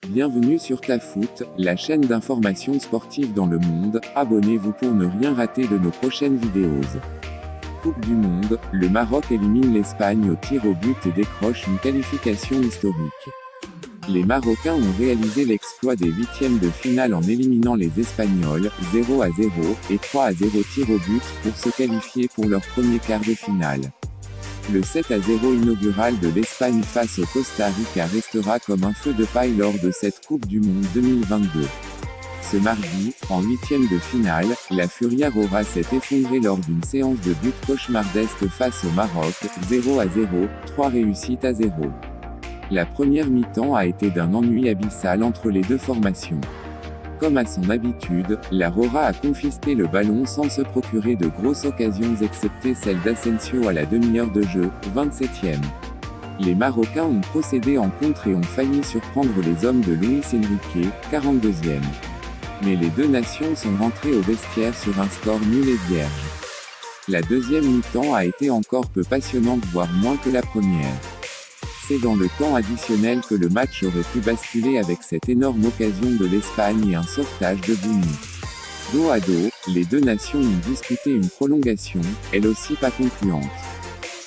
Bienvenue sur TAFoot, la chaîne d'information sportive dans le monde. Abonnez-vous pour ne rien rater de nos prochaines vidéos. Coupe du monde, le Maroc élimine l'Espagne au tir au but et décroche une qualification historique. Les Marocains ont réalisé l'exploit des huitièmes de finale en éliminant les Espagnols, 0-0, et 3-0 tir au but, pour se qualifier pour leur premier quart de finale. Le 7-0 inaugural de l'Espagne face au Costa Rica restera comme un feu de paille lors de cette Coupe du Monde 2022. Ce mardi, en huitième de finale, la Furia Roja s'est effondrée lors d'une séance de but cauchemardesque face au Maroc, 0-0, 3 réussites à 0. La première mi-temps a été d'un ennui abyssal entre les deux formations. Comme à son habitude, la Roja a confisqué le ballon sans se procurer de grosses occasions excepté celle d'Asensio à la demi-heure de jeu, 27e. Les Marocains ont procédé en contre et ont failli surprendre les hommes de Luis Enrique, 42e. Mais les deux nations sont rentrées au vestiaire sur un score nul et vierge. La deuxième mi-temps a été encore peu passionnante, voire moins que la première. C'est dans le temps additionnel que le match aurait pu basculer avec cette énorme occasion de l'Espagne et un sauvetage de Bouni. Dos à dos, les deux nations ont disputé une prolongation, elle aussi pas concluante.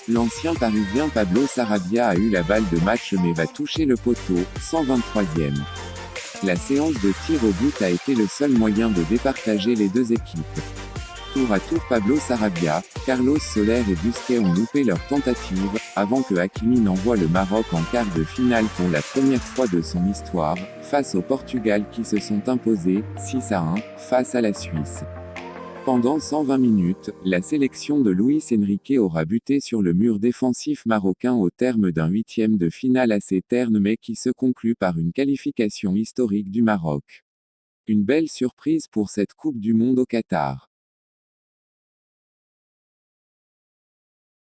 L'ancien parisien Pablo Sarabia a eu la balle de match mais va toucher le poteau, 123e. La séance de tir au but a été le seul moyen de départager les deux équipes. Tour à tour, Pablo Sarabia, Carlos Soler et Busquets ont loupé leur tentative, avant que Hakimi n'envoie le Maroc en quart de finale pour la première fois de son histoire, face au Portugal qui se sont imposés, 6-1, face à la Suisse. Pendant 120 minutes, la sélection de Luis Enrique aura buté sur le mur défensif marocain au terme d'un huitième de finale assez terne mais qui se conclut par une qualification historique du Maroc. Une belle surprise pour cette Coupe du Monde au Qatar.